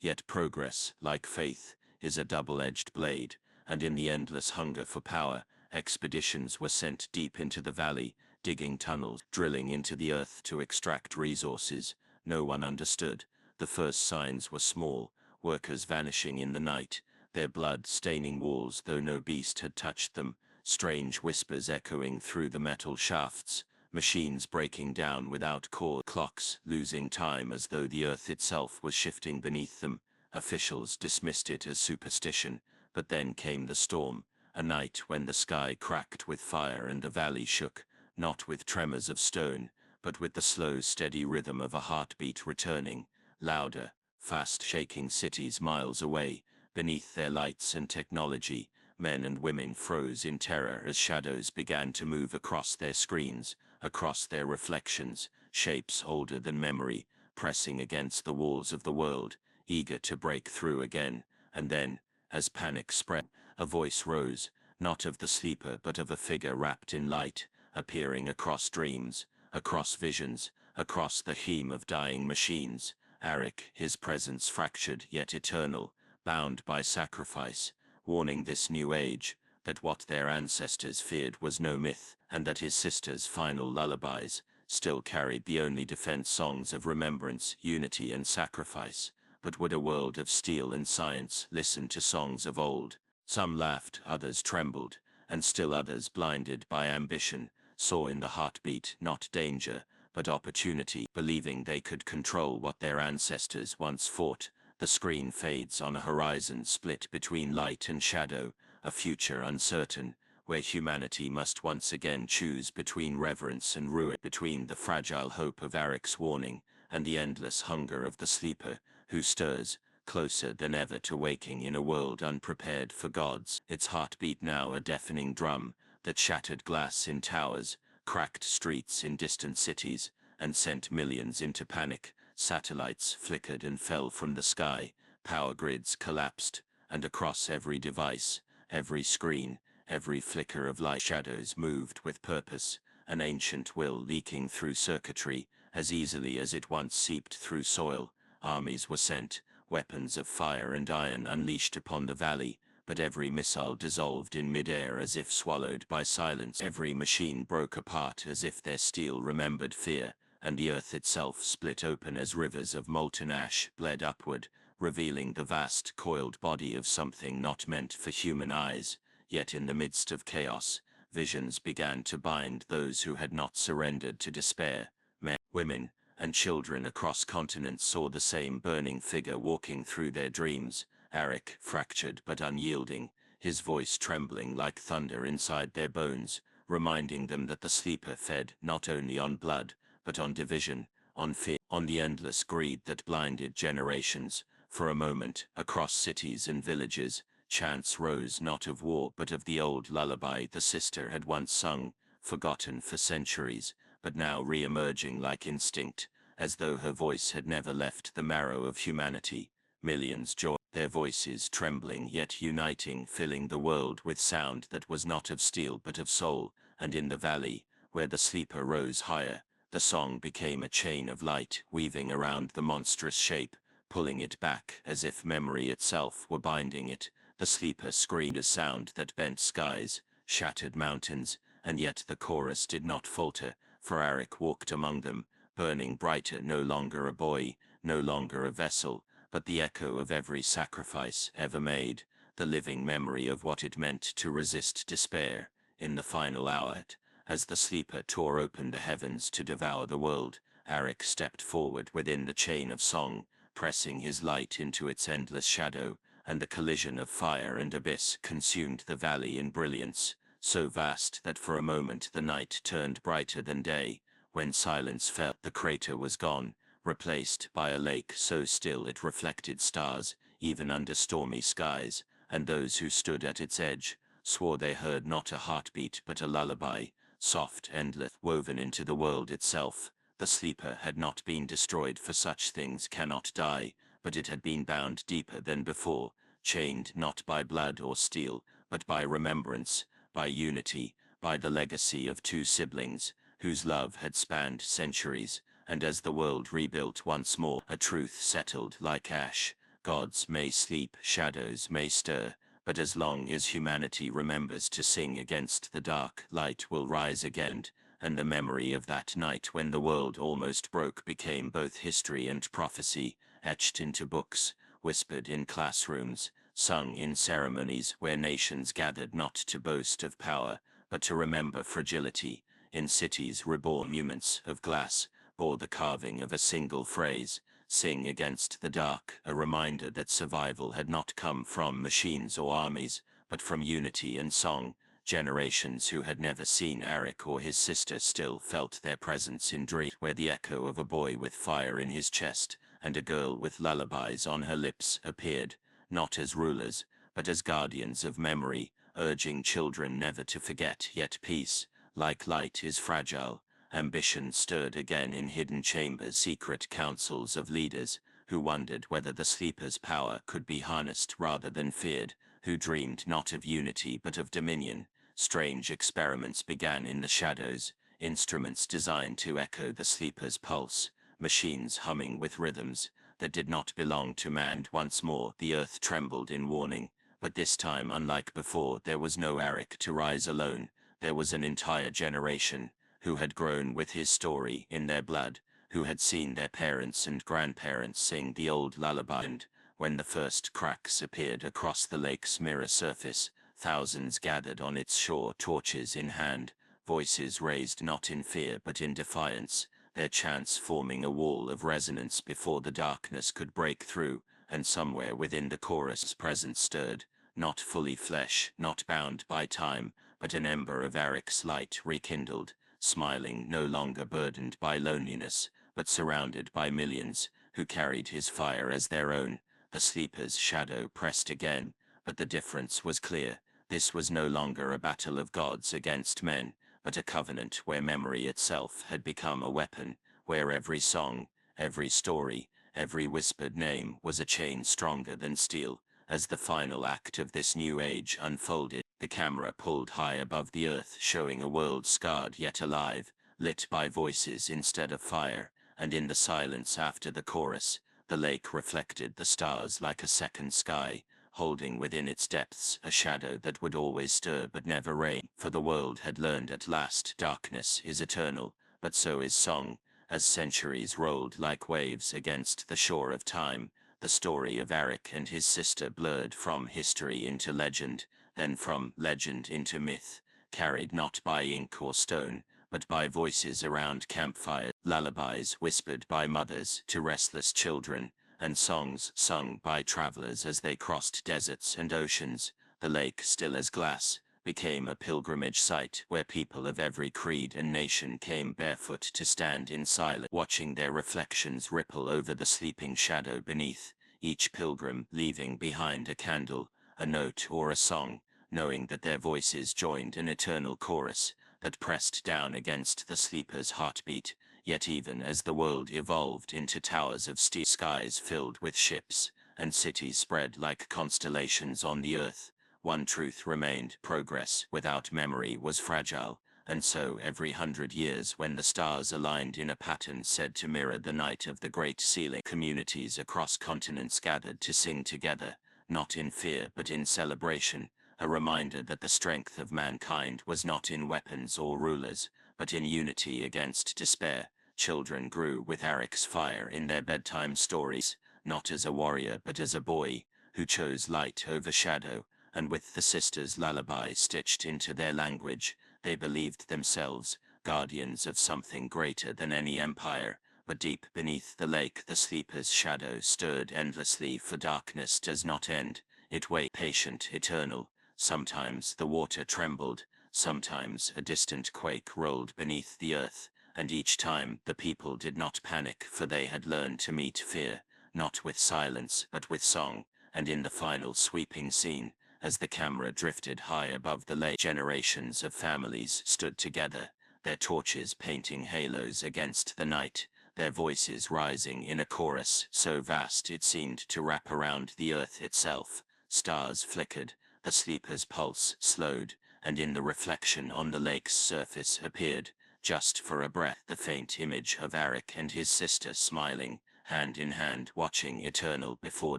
Yet progress, like faith, is a double-edged blade, and in the endless hunger for power, expeditions were sent deep into the valley, digging tunnels, drilling into the earth to extract resources no one understood. The first signs were small, workers vanishing in the night, their blood staining walls though no beast had touched them, strange whispers echoing through the metal shafts, machines breaking down without cause, clocks losing time as though the earth itself was shifting beneath them. Officials dismissed it as superstition, but then came the storm, a night when the sky cracked with fire and the valley shook, not with tremors of stone, but with the slow, steady rhythm of a heartbeat returning, louder, fast shaking cities miles away. Beneath their lights and technology, men and women froze in terror as shadows began to move across their screens, across their reflections, shapes older than memory, pressing against the walls of the world, eager to break through again. And then, as panic spread, a voice rose, not of the sleeper but of a figure wrapped in light, appearing across dreams, across visions, across the hum of dying machines. Arik, his presence fractured yet eternal, bound by sacrifice, warning this new age that what their ancestors feared was no myth, and that his sister's final lullabies still carried the only defense songs of remembrance, unity and sacrifice. But would a world of steel and science listen to songs of old? Some laughed, others trembled, and still others, blinded by ambition, saw in the heartbeat not danger, but opportunity, believing they could control what their ancestors once fought. The screen fades on a horizon split between light and shadow, a future uncertain, where humanity must once again choose between reverence and ruin, between the fragile hope of Arik's warning and the endless hunger of the sleeper, who stirs, closer than ever to waking in a world unprepared for gods. Its heartbeat now a deafening drum that shattered glass in towers, cracked streets in distant cities, and sent millions into panic. Satellites flickered and fell from the sky, power grids collapsed, and across every device, every screen, every flicker of light, shadows moved with purpose, an ancient will leaking through circuitry as easily as it once seeped through soil. Armies were sent, weapons of fire and iron unleashed upon the valley, but every missile dissolved in midair as if swallowed by silence. Every machine broke apart as if their steel remembered fear, and the earth itself split open as rivers of molten ash bled upward, revealing the vast coiled body of something not meant for human eyes. Yet in the midst of chaos, visions began to bind those who had not surrendered to despair. Men, women, and children across continents saw the same burning figure walking through their dreams. Arik, fractured but unyielding, his voice trembling like thunder inside their bones, reminding them that the sleeper fed not only on blood, but on division, on fear, on the endless greed that blinded generations. For a moment, across cities and villages, chants rose not of war but of the old lullaby the sister had once sung, forgotten for centuries, but now re-emerging like instinct, as though her voice had never left the marrow of humanity. Millions joined, their voices trembling yet uniting, filling the world with sound that was not of steel but of soul. And in the valley, where the sleeper rose higher, the song became a chain of light weaving around the monstrous shape, pulling it back as if memory itself were binding it. The sleeper screamed a sound that bent skies, shattered mountains, and yet the chorus did not falter, for Arik walked among them, burning brighter, no longer a boy, no longer a vessel, but the echo of every sacrifice ever made, the living memory of what it meant to resist despair. In the final hour, as the sleeper tore open the heavens to devour the world, Arik stepped forward within the chain of song, pressing his light into its endless shadow, and the collision of fire and abyss consumed the valley in brilliance, so vast that for a moment the night turned brighter than day. When silence fell, the crater was gone, replaced by a lake so still it reflected stars, even under stormy skies, and those who stood at its edge swore they heard not a heartbeat but a lullaby, soft, endless, woven into the world itself. The sleeper had not been destroyed, for such things cannot die, but it had been bound deeper than before, chained not by blood or steel, but by remembrance, by unity, by the legacy of two siblings, whose love had spanned centuries. And as the world rebuilt once more, a truth settled like ash. Gods may sleep, shadows may stir, but as long as humanity remembers to sing against the dark, light will rise again. And the memory of that night when the world almost broke became both history and prophecy, etched into books, whispered in classrooms, sung in ceremonies where nations gathered not to boast of power, but to remember fragility. In cities reborn monuments of glass bore the carving of a single phrase, "Sing against the dark," a reminder that survival had not come from machines or armies, but from unity and song. Generations who had never seen Arik or his sister still felt their presence in dreams, where the echo of a boy with fire in his chest and a girl with lullabies on her lips appeared, not as rulers, but as guardians of memory, urging children never to forget. Yet peace, like light, is fragile. Ambition stirred again in hidden chambers, secret councils of leaders who wondered whether the sleeper's power could be harnessed rather than feared, who dreamed not of unity but of dominion. Strange experiments began in the shadows, instruments designed to echo the sleeper's pulse, machines humming with rhythms that did not belong to man. And once more the earth trembled in warning, but this time, unlike before, there was no Arik to rise alone. There was an entire generation who had grown with his story in their blood, who had seen their parents and grandparents sing the old lullaby. And when the first cracks appeared across the lake's mirror surface, thousands gathered on its shore, torches in hand, voices raised not in fear but in defiance, their chants forming a wall of resonance before the darkness could break through. And somewhere within the chorus presence stirred, not fully flesh, not bound by time, but an ember of Arik's light rekindled, smiling, no longer burdened by loneliness, but surrounded by millions who carried his fire as their own. The sleeper's shadow pressed again, but the difference was clear. This was no longer a battle of gods against men, but a covenant where memory itself had become a weapon, where every song, every story, every whispered name was a chain stronger than steel. As the final act of this new age unfolded, the camera pulled high above the earth, showing a world scarred yet alive, lit by voices instead of fire. And in the silence after the chorus, the lake reflected the stars like a second sky, holding within its depths a shadow that would always stir but never rain. For the world had learned at last, darkness is eternal, but so is song. As centuries rolled like waves against the shore of time, the story of Arik and his sister blurred from history into legend, then from legend into myth, carried not by ink or stone, but by voices around campfires, lullabies whispered by mothers to restless children, and songs sung by travelers as they crossed deserts and oceans. The lake, still as glass, became a pilgrimage site where people of every creed and nation came barefoot to stand in silence, watching their reflections ripple over the sleeping shadow beneath, each pilgrim leaving behind a candle, a note or a song, knowing that their voices joined an eternal chorus that pressed down against the sleeper's heartbeat. Yet even as the world evolved into towers of steel, skies filled with ships, and cities spread like constellations on the earth, one truth remained: progress without memory was fragile. And so every 100 years, when the stars aligned in a pattern said to mirror the night of the Great Sealing, communities across continents gathered to sing together, not in fear but in celebration, a reminder that the strength of mankind was not in weapons or rulers, but in unity against despair. Children grew with Eric's fire in their bedtime stories, not as a warrior but as a boy who chose light over shadow, and with the sisters' lullaby stitched into their language, they believed themselves guardians of something greater than any empire. But deep beneath the lake, the sleeper's shadow stirred endlessly, for darkness does not end. It waited, patient, eternal. Sometimes the water trembled, sometimes a distant quake rolled beneath the earth, and each time the people did not panic, for they had learned to meet fear, not with silence but with song. And in the final sweeping scene, as the camera drifted high above the lake, generations of families stood together, their torches painting halos against the night, their voices rising in a chorus so vast it seemed to wrap around the earth itself. Stars flickered, the sleeper's pulse slowed, and in the reflection on the lake's surface appeared, just for a breath, the faint image of Eric and his sister smiling, hand in hand, watching eternal before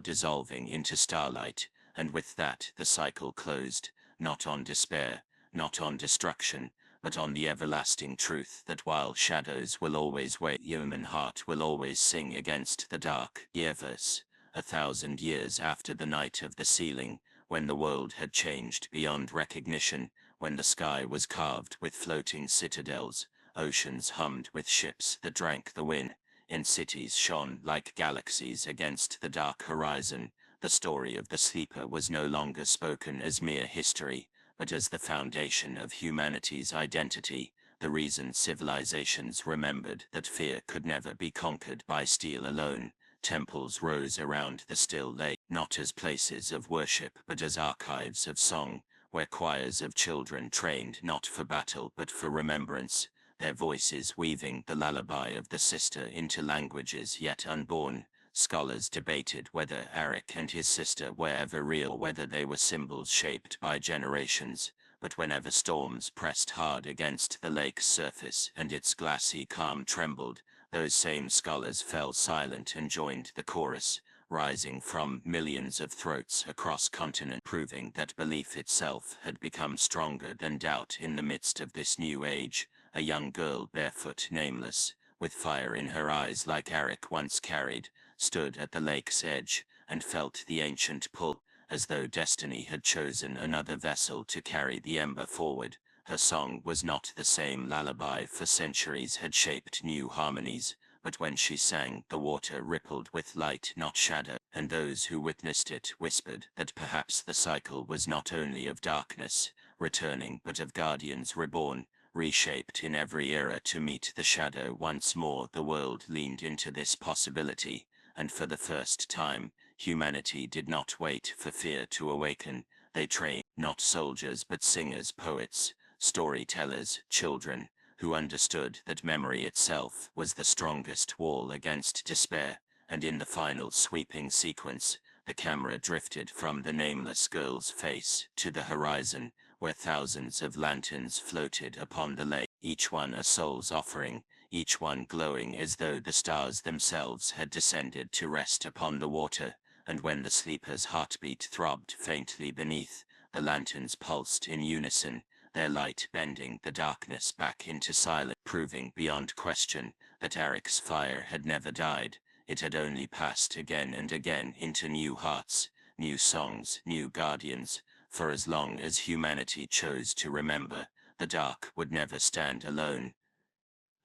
dissolving into starlight. And with that the cycle closed, not on despair, not on destruction, but on the everlasting truth that while shadows will always wait, human heart will always sing against the dark. Years, 1,000 years after the night of the sealing, when the world had changed beyond recognition, when the sky was carved with floating citadels, oceans hummed with ships that drank the wind, and cities shone like galaxies against the dark horizon, the story of the sleeper was no longer spoken as mere history, but as the foundation of humanity's identity, the reason civilizations remembered that fear could never be conquered by steel alone. Temples rose around the still lake, not as places of worship but as archives of song, where choirs of children trained not for battle but for remembrance, their voices weaving the lullaby of the sister into languages yet unborn. Scholars debated whether Eric and his sister were ever real, or whether they were symbols shaped by generations. But whenever storms pressed hard against the lake's surface and its glassy calm trembled, those same scholars fell silent and joined the chorus, rising from millions of throats across continents, proving that belief itself had become stronger than doubt. In the midst of this new age, a young girl, barefoot, nameless, with fire in her eyes like Eric once carried, stood at the lake's edge, and felt the ancient pull, as though destiny had chosen another vessel to carry the ember forward. Her song was not the same lullaby, for centuries had shaped new harmonies, but when she sang, the water rippled with light, not shadow, and those who witnessed it whispered that perhaps the cycle was not only of darkness returning, but of guardians reborn, reshaped in every era to meet the shadow once more. The world leaned into this possibility, and for the first time, humanity did not wait for fear to awaken. They trained not soldiers but singers, poets, storytellers, children, who understood that memory itself was the strongest wall against despair. And in the final sweeping sequence, the camera drifted from the nameless girl's face to the horizon, where thousands of lanterns floated upon the lake, each one a soul's offering, each one glowing as though the stars themselves had descended to rest upon the water. And when the sleeper's heartbeat throbbed faintly beneath, the lanterns pulsed in unison, their light bending the darkness back into silence, proving beyond question that Eric's fire had never died. It had only passed again and again into new hearts, new songs, new guardians. For as long as humanity chose to remember, the dark would never stand alone.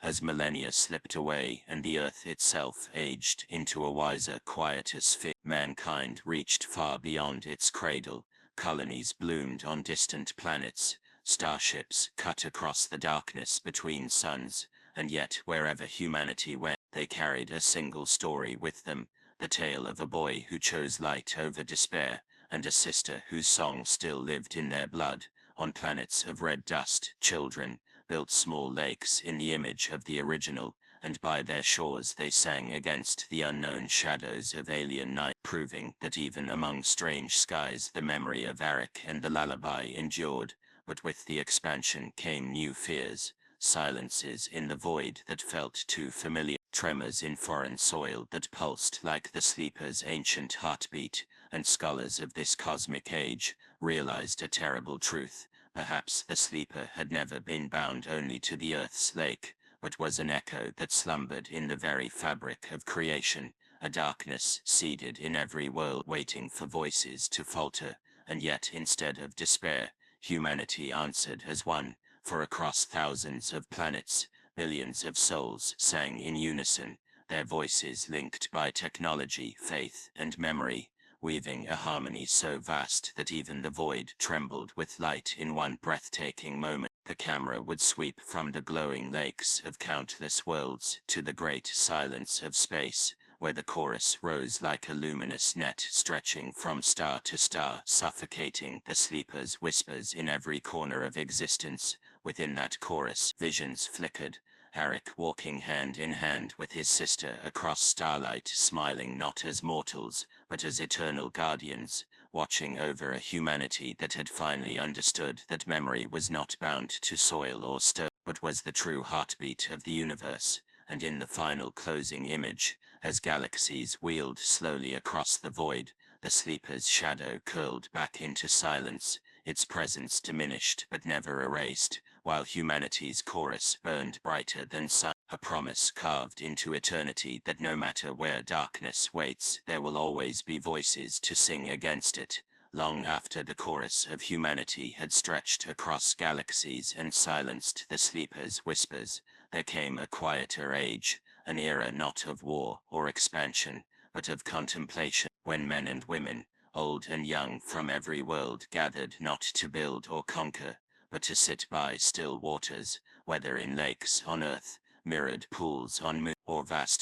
As millennia slipped away and the earth itself aged into a wiser, quieter sphere, mankind reached far beyond its cradle. Colonies bloomed on distant planets, starships cut across the darkness between suns, and yet wherever humanity went, they carried a single story with them, the tale of a boy who chose light over despair, and a sister whose song still lived in their blood. On planets of red dust, children built small lakes in the image of the original, and by their shores they sang against the unknown shadows of alien night, proving that even among strange skies the memory of Arik and the lullaby endured. But with the expansion came new fears, silences in the void that felt too familiar, tremors in foreign soil that pulsed like the sleeper's ancient heartbeat, and scholars of this cosmic age realized a terrible truth. Perhaps the sleeper had never been bound only to the Earth's lake, but was an echo that slumbered in the very fabric of creation, a darkness seated in every world waiting for voices to falter, and yet instead of despair, humanity answered as one, for across thousands of planets, billions of souls sang in unison, their voices linked by technology, faith, and memory, weaving a harmony so vast that even the void trembled with light in one breathtaking moment. The camera would sweep from the glowing lakes of countless worlds to the great silence of space, where the chorus rose like a luminous net stretching from star to star, suffocating the sleeper's whispers in every corner of existence. Within that chorus, visions flickered, Arik walking hand in hand with his sister across starlight, smiling not as mortals, but as eternal guardians, watching over a humanity that had finally understood that memory was not bound to soil or stone, but was the true heartbeat of the universe. And in the final closing image, as galaxies wheeled slowly across the void, the sleeper's shadow curled back into silence, its presence diminished but never erased, while humanity's chorus burned brighter than sun, a promise carved into eternity that no matter where darkness waits, there will always be voices to sing against it. Long after the chorus of humanity had stretched across galaxies and silenced the sleeper's whispers, there came a quieter age, an era not of war or expansion, but of contemplation, when men and women, old and young from every world, gathered not to build or conquer, but to sit by still waters, whether in lakes on earth, mirrored pools on moon, or vast